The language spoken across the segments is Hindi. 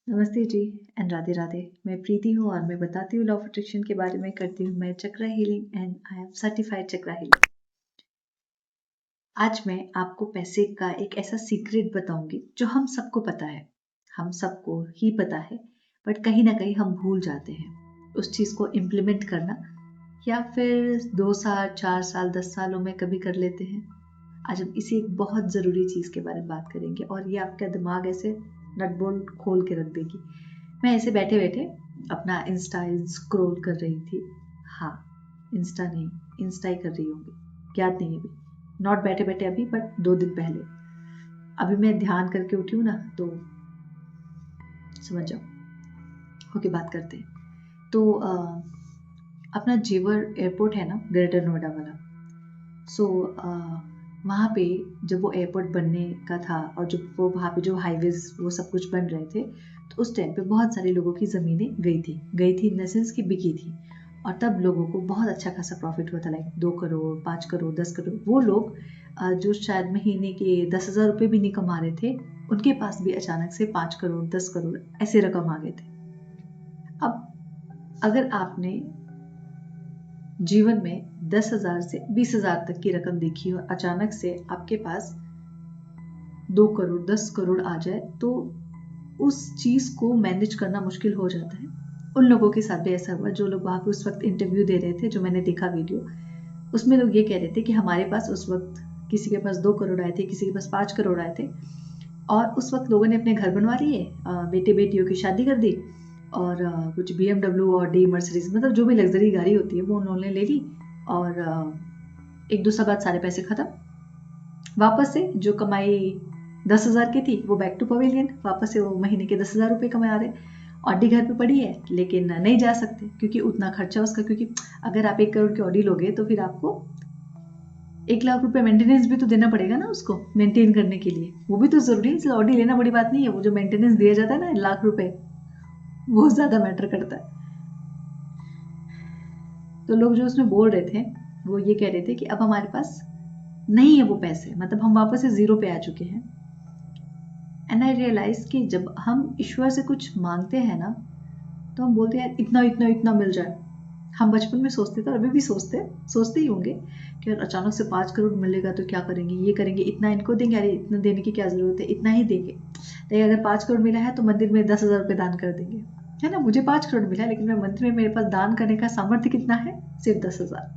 नमस्ते जी एंड राधे राधे। मैं प्रीति हूँ और मैं बताती हूँ लॉ ऑफ अट्रैक्शन के बारे में। करती हूँ मैं chakra healing and I am certified chakra healer. आज मैं आपको पैसे का एक ऐसा सीक्रेट बताऊंगी जो हम सबको पता है, हम सबको ही पता है, बट कहीं ना कहीं हम भूल जाते हैं उस चीज़ को इम्प्लीमेंट करना, या फिर 2 साल 4 साल 10 सालों में कभी कर लेते हैं। आज हम इसी एक बहुत ज़रूरी चीज़ के बारे में बात करेंगे और ये आपका दिमाग ऐसे नट बोल्ट खोल के रख देगी। मैं ऐसे बैठे बैठे अपना इंस्टा स्क्रॉल कर रही थी। हाँ, इंस्टा नहीं, इंस्टा ही कर रही होंगी, याद नहीं अभी, नॉट बैठे बैठे अभी, बट 2 दिन पहले। अभी मैं ध्यान करके उठी हूँ ना, तो समझ जाओ। ओके, बात करते हैं। तो अपना जेवर एयरपोर्ट है ना, ग्रेटर नोएडा वाला। सो वहाँ पे जब वो एयरपोर्ट बनने का था और जब वो वहाँ पे जो हाईवेज वो सब कुछ बन रहे थे, तो उस टाइम पे बहुत सारे लोगों की ज़मीनें गई थी इन द सेंस की बिकी थी। और तब लोगों को बहुत अच्छा खासा प्रॉफिट हुआ था, लाइक 2 करोड़ 5 करोड़ 10 करोड़। वो लोग जो शायद महीने के 10,000 रुपये भी नहीं कमा रहे थे, उनके पास भी अचानक से 5 करोड़ 10 करोड़ ऐसे रकम आ गए थे। अब अगर आपने जीवन में 10,000 से 20,000 तक की रकम देखी और अचानक से आपके पास 2 करोड़ 10 करोड़ आ जाए, तो उस चीज को मैनेज करना मुश्किल हो जाता है। उन लोगों के साथ भी ऐसा हुआ जो लोग वहां पे उस वक्त इंटरव्यू दे रहे थे, जो मैंने देखा वीडियो, उसमें लोग ये कह रहे थे कि हमारे पास उस वक्त किसी के पास 2 करोड़ आए थे, किसी के पास 5 करोड़ आए थे, और उस वक्त लोगों ने अपने घर बनवा लिए, बेटे बेटियों की शादी कर दी, और कुछ BMW और डी मर्सिडीज, मतलब जो भी लग्जरी गाड़ी होती है वो उन्होंने ले ली, और 1-2 साल बाद सारे पैसे खत्म। वापस से जो कमाई 10,000 की थी वो बैक टू पवेलियन, वापस से वो महीने के 10,000 रुपये कमा रहे। ऑडी घर पे पड़ी है लेकिन नहीं जा सकते क्योंकि उतना खर्चा उसका, क्योंकि अगर आप 1 करोड़ की ऑडी लोगे तो फिर आपको 1 लाख रुपए मेंटेनेंस भी तो देना पड़ेगा ना, उसको मेंटेन करने के लिए। वो भी तो जरूरी है, इसलिए ऑडी लेना बड़ी बात नहीं है, वो जो मेंटेनेंस दिया जाता है ना, 1 लाख रुपए, वो ज्यादा मैटर करता है। तो लोग जो उसमें बोल रहे थे वो ये कह रहे थे कि अब हमारे पास नहीं है वो पैसे, मतलब हम वापस से जीरो पे आ चुके हैं। एंड आई रियलाइज कि जब हम ईश्वर से कुछ मांगते हैं ना, तो हम बोलते हैं यार इतना इतना इतना मिल जाए। हम बचपन में सोचते थे और अभी भी सोचते ही होंगे कि यार अचानक से 5 करोड़ मिलेगा तो क्या करेंगे, ये करेंगे, इतना इनको देंगे, अरे इतना देने की क्या जरूरत है, इतना ही देंगे। लेकिन अगर 5 करोड़ मिला है तो मंदिर में 10,000 रुपये दान कर देंगे, है ना। मुझे 5 करोड़ मिला है लेकिन मैं मंदिर में, मेरे पास दान करने का सामर्थ्य कितना है, सिर्फ 10,000।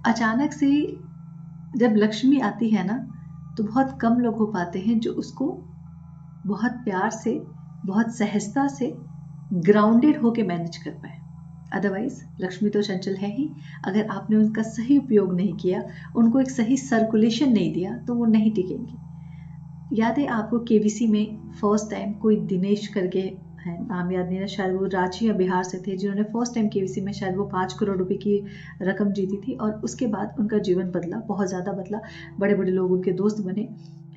अचानक से जब लक्ष्मी आती है ना, तो बहुत कम लोग हो पाते हैं जो उसको बहुत प्यार से, बहुत सहजता से ग्राउंडेड होके मैनेज कर पाए। अदरवाइज लक्ष्मी तो चंचल है ही, अगर आपने उनका सही उपयोग नहीं किया, उनको एक सही सर्कुलेशन नहीं दिया, तो वो नहीं टिकेंगी। याद है आपको केबीसी में फर्स्ट टाइम कोई दिनेश करके है, नाम याद नहीं है, शायद वो रांची या बिहार से थे, जिन्होंने फर्स्ट टाइम केबीसी में शायद वो 5 करोड़ रुपए की रकम जीती थी, और उसके बाद उनका जीवन बदला, बहुत ज़्यादा बदला, बड़े बड़े लोग उनके दोस्त बने,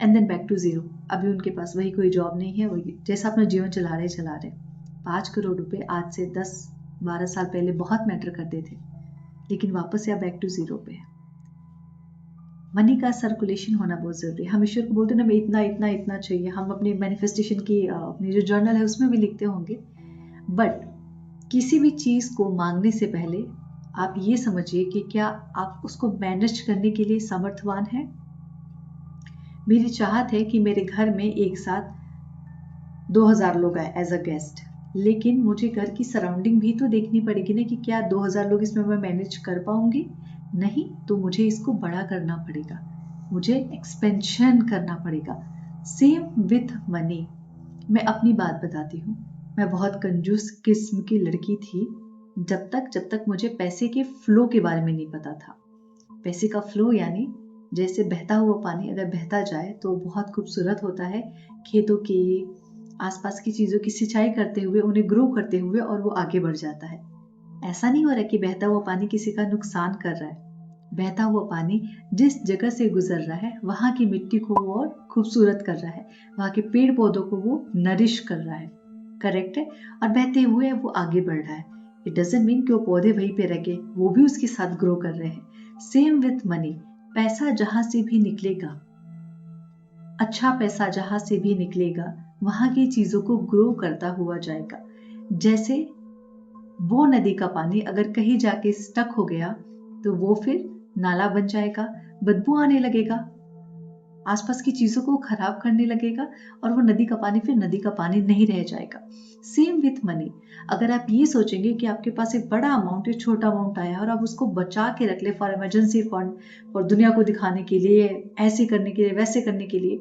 and then back to zero. अभी उनके पास वही कोई जॉब नहीं है, वही जैसा अपना जीवन चला रहे। 5 करोड़ रुपए आज से 10-12 साल पहले बहुत मैटर करते थे, लेकिन वापस से आप बैक टू जीरो पे है। मनी का सर्कुलेशन होना बहुत जरूरी है। हम ईश्वर को बोलते हैं ना, हमें इतना इतना इतना चाहिए, हम अपने मैनिफेस्टेशन की अपनी जो जर्नल है उसमें भी लिखते होंगे, बट किसी भी चीज को मांगने से पहले आप ये समझिए कि क्या आप उसको मैनेज करने के लिए समर्थवान हैं। मेरी चाहत है कि मेरे घर में एक साथ 2,000 लोग आए एज अ गेस्ट, लेकिन मुझे घर की सराउंडिंग भी तो देखनी पड़ेगी ना, कि क्या 2,000 लोग इसमें मैं मैनेज कर पाऊंगी। नहीं, तो मुझे इसको बड़ा करना पड़ेगा, मुझे एक्सपेंशन करना पड़ेगा। Same with money. मैं अपनी बात बताती हूँ, मैं बहुत कंजूस किस्म की लड़की थी जब तक मुझे पैसे के फ्लो के बारे में नहीं पता था। पैसे का फ्लो यानी जैसे बहता हुआ पानी अगर बहता जाए तो बहुत खूबसूरत होता है, खेतों की, आसपास की चीजों की सिंचाई करते हुए, उन्हें ग्रो करते हुए, और वो आगे बढ़ जाता है। ऐसा नहीं हो रहा कि बहता हुआ पानी किसी का नुकसान कर रहा है। बहता हुआ पानी जिस जगह से गुजर रहा है वहां की मिट्टी को वो और खूबसूरत कर रहा है, वहां के पेड़ पौधों को वो नरिश कर रहा है। करेक्ट है। और बहते हुए वो आगे बढ़ रहा है। इट डजंट मीन कि वो पौधे वहीं पे रह गए, वो भी उसके साथ ग्रो कर रहे हैं। Same with money. पैसा जहां से भी निकलेगा, अच्छा पैसा जहां से भी निकलेगा, वहां की चीजों को ग्रो करता हुआ जाएगा। जैसे वो नदी का पानी अगर कहीं जाके स्टक हो गया तो वो फिर नाला बन जाएगा, बदबू आने लगेगा, आसपास की चीजों को खराब करने लगेगा और वो नदी का पानी फिर नदी का पानी नहीं रह जाएगा। सेम विथ मनी, अगर आप ये सोचेंगे कि आपके पास एक बड़ा अमाउंट या छोटा अमाउंट आया और आप उसको बचा के रख ले फॉर इमरजेंसी फंड और दुनिया को दिखाने के लिए, ऐसे करने के लिए, वैसे करने के लिए,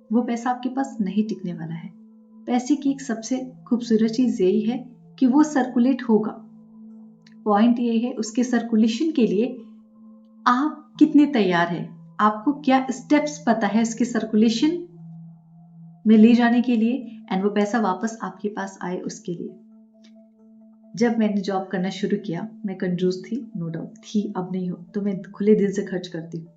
वो पैसा आपके पास नहीं टिकने वाला है। पैसे की एक सबसे खूबसूरत चीज यही है कि वो सर्कुलेट होगा। पॉइंट ये है उसके सर्कुलेशन के लिए आप कितने तैयार हैं, आपको क्या स्टेप्स पता है उसके सर्कुलेशन में ले जाने के लिए, एंड वो पैसा वापस आपके पास आए उसके लिए। जब मैंने जॉब करना शुरू किया, मैं कंजूस थी, नो डाउट थी, अब नहीं हो, तो मैं खुले दिल से खर्च करती हूँ।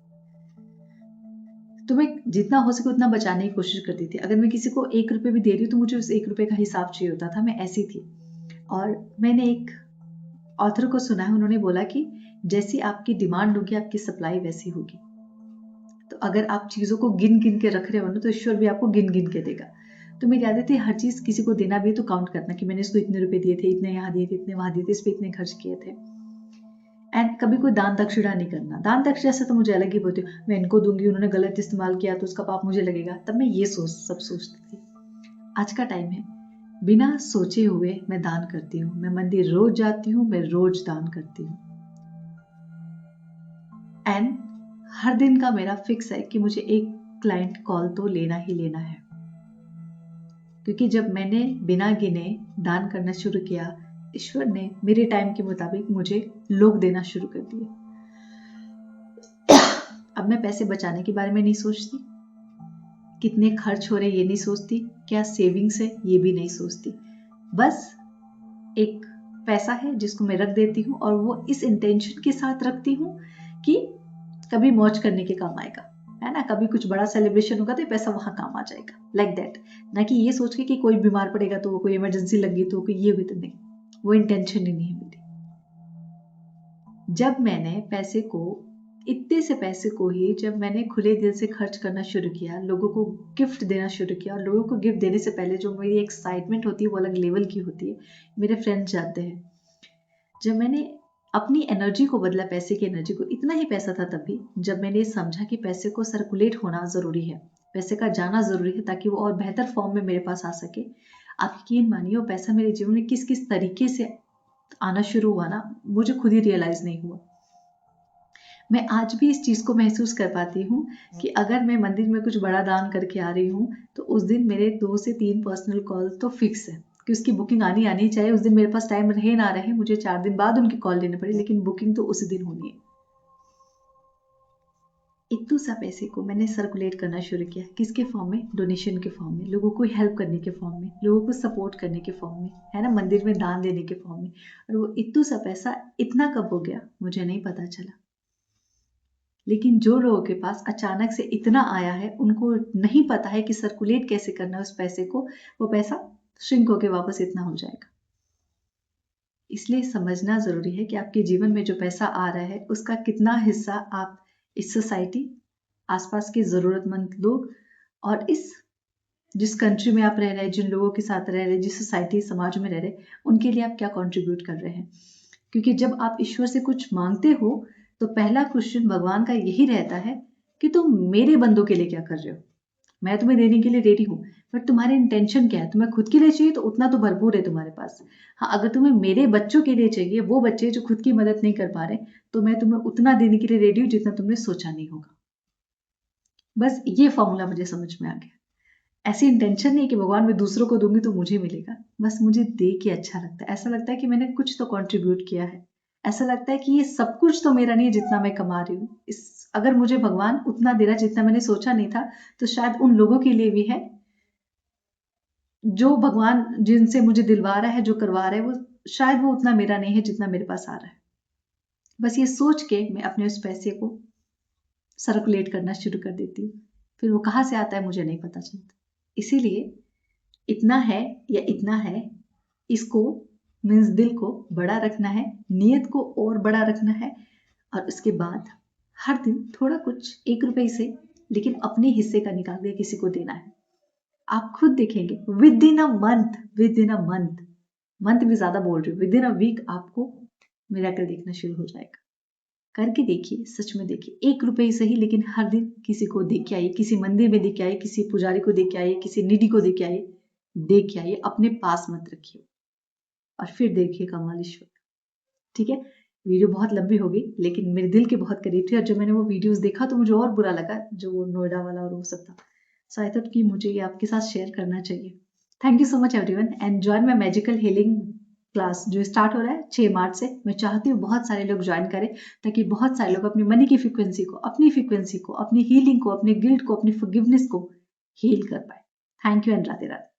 तो मैं जितना हो सके उतना बचाने की कोशिश करती थी। अगर मैं किसी को 1 रुपये भी दे रही हूँ तो मुझे उस 1 रुपये का हिसाब चाहिए होता था, मैं ऐसी थी। और मैंने एक ऑथर को सुना है, उन्होंने बोला कि जैसी आपकी डिमांड होगी आपकी सप्लाई वैसी होगी। तो अगर आप चीजों को गिन गिन के रख रहे हो ना तो ईश्वर भी आपको गिन गिन के देगा। तो मेरी आदत है हर चीज किसी को देना भी है तो काउंट करना कि मैंने इसको इतने रुपए दिए थे, इतने यहाँ दिए थे, इतने वहां दिए थे, इस पे इतने खर्च किए थे। एंड कभी कोई दान दक्षिणा नहीं करना। दान दक्षिणा से तो मुझे अलग ही बोलती हूँ, मैं इनको दूंगी, उन्होंने गलत इस्तेमाल किया तो उसका पाप मुझे लगेगा, तब मैं ये सब सोचती थी। आज का टाइम है, बिना सोचे हुए मैं दान करती हूँ। मैं मंदिर रोज जाती हूँ, मैं रोज दान करती हूँ। एंड हर दिन का मेरा फिक्स है कि मुझे एक क्लाइंट कॉल तो लेना ही लेना है, क्योंकि जब मैंने बिना गिने दान करना शुरू किया, ईश्वर ने मेरे टाइम के मुताबिक मुझे लोग देना शुरू कर दिए। अब मैं पैसे बचाने के बारे में नहीं सोचती, कितने खर्च हो रहे ये नहीं सोचती, क्या सेविंग्स है ये भी नहीं सोचती। बस एक पैसा है जिसको मैं रख देती हूँ और वो इस इंटेंशन के साथ रखती हूँ कि कभी मौज करने के काम आएगा, है ना, कभी कुछ बड़ा सेलिब्रेशन होगा तो ये पैसा वहां काम आ जाएगा, लाइक दैट। ना कि ये सोच के कि कोई बीमार पड़ेगा तो कोई इमरजेंसी लगी तो कोई ये भी, तो नहीं, वो इंटेंशन ही नहीं है मेरी। जब मैंने पैसे को, इतने से पैसे को ही जब मैंने खुले दिल से खर्च करना शुरू किया, लोगों को गिफ्ट देना शुरू किया, और लोगों को गिफ्ट देने से पहले जो मेरी एक्साइटमेंट होती है वो अलग लेवल की होती है, मेरे फ्रेंड्स जानते हैं। जब मैंने अपनी एनर्जी को बदला, पैसे की एनर्जी को, इतना ही पैसा था तभी जब मैंने समझा कि पैसे को सर्कुलेट होना जरूरी है, पैसे का जाना जरूरी है ताकि वो और बेहतर फॉर्म में मेरे पास आ सके। आप यकीन मानिए वो पैसा मेरे जीवन में किस किस तरीके से आना शुरू हुआ ना, मुझे खुद ही रियलाइज नहीं हुआ। मैं आज भी इस चीज को महसूस कर पाती हूँ कि अगर मैं मंदिर में कुछ बड़ा दान करके आ रही हूँ तो उस दिन मेरे 2 से 3 पर्सनल कॉल तो फिक्स है कि उसकी बुकिंग आनी आनी चाहिए। उस दिन मेरे पास टाइम रहे ना रहे, मुझे 4 दिन बाद उनकी कॉल लेनी पड़े, लेकिन बुकिंग तो उसी दिन होनी है। इतू सा पैसे को मैंने सर्कुलेट करना शुरू किया, किसके फॉर्म में, डोनेशन के फॉर्म में, लोगों को हेल्प करने के फॉर्म में, लोगों को सपोर्ट करने के फॉर्म में, है ना, मंदिर में दान देने के फॉर्म में। और वो इतू सा पैसा इतना कब हो गया मुझे नहीं पता चला, लेकिन जो लोगों के पास अचानक से इतना आया है उनको नहीं पता है कि सर्कुलेट कैसे करना है उस पैसे को, वो पैसा श्रिंक होके वापस इतना हो जाएगा। इसलिए समझना जरूरी है कि आपके जीवन में जो पैसा आ रहा है उसका कितना हिस्सा आप इस सोसाइटी, आसपास के जरूरतमंद लोग और इस जिस कंट्री में आप रह रहे हैं, जिन लोगों के साथ रह रहे हैं, जिस सोसाइटी समाज में रह रहे हैं, उनके लिए आप क्या कंट्रीब्यूट कर रहे हैं। क्योंकि जब आप ईश्वर से कुछ मांगते हो तो पहला क्वेश्चन भगवान का यही रहता है कि तुम मेरे बंदों के लिए क्या कर रहे हो। मैं तुम्हें देने के लिए रेडी हूँ, बट तुम्हारे इंटेंशन क्या है। तुम्हें खुद के लिए चाहिए तो उतना तो भरपूर है तुम्हारे पास। हाँ, अगर तुम्हें मेरे बच्चों के लिए चाहिए, वो बच्चे जो खुद की मदद नहीं कर पा रहे, तो मैं तुम्हें उतना देने के लिए रेडी हूँ जितना तुमने सोचा नहीं होगा। बस ये फॉर्मूला मुझे समझ में आ गया। ऐसी इंटेंशन नहीं कि भगवान मैं दूसरों को दूंगी तो मुझे मिलेगा, बस मुझे दे के अच्छा लगता है। ऐसा लगता है कि मैंने कुछ तो कंट्रीब्यूट किया है। ऐसा लगता है कि ये सब कुछ तो मेरा नहीं है जितना मैं कमा रही हूँ। इस अगर मुझे भगवान उतना दे रहा जितना मैंने सोचा नहीं था, तो शायद उन लोगों के लिए भी है जो भगवान जिनसे मुझे दिलवा रहा है, जो करवा रहा है, वो शायद वो उतना मेरा नहीं है जितना मेरे पास आ रहा है। बस ये सोच के मैं अपने उस पैसे को सर्कुलेट करना शुरू कर देती हूँ। फिर वो कहाँ से आता है मुझे नहीं पता चलता। इसीलिए इतना है या इतना है, इसको मीन्स दिल को बड़ा रखना है, नियत को और बड़ा रखना है, और उसके बाद हर दिन थोड़ा कुछ 1 रुपए से, लेकिन अपने हिस्से का निकाल के किसी को देना है। आप खुद देखेंगे विद इन अ मंथ भी ज्यादा बोल रही हूँ, विद इन अ वीक आपको मिरेकल देखना शुरू हो जाएगा। करके देखिए, सच में देखिए, 1 रुपए ही सही, लेकिन हर दिन किसी को देख के आइए, किसी मंदिर में देख के आइए, किसी पुजारी को देख के आइए, किसी निधि को देख के आइए, अपने पास मत रखिए और फिर देखिए कमाल ईश्वर। ठीक है, वीडियो बहुत लंबी हो गई लेकिन मेरे दिल के बहुत करीब थी, और जब मैंने वो वीडियोस देखा तो मुझे और बुरा लगा, जो वो नोएडा वाला और वो सब था। सो आई थॉट कि मुझे ये आपके साथ शेयर करना चाहिए। Thank you so much everyone and join my magical healing class जो स्टार्ट हो रहा है 6 मार्च से। मैं चाहती हूँ बहुत सारे लोग ज्वाइन करें, ताकि बहुत सारे लोग अपनी मनी की फ्रिक्वेंसी को, अपनी हीलिंग को, अपने गिल्ट को, अपनी फॉरगिवनेस को हील कर पाए। Thank you and Radhe Radhe.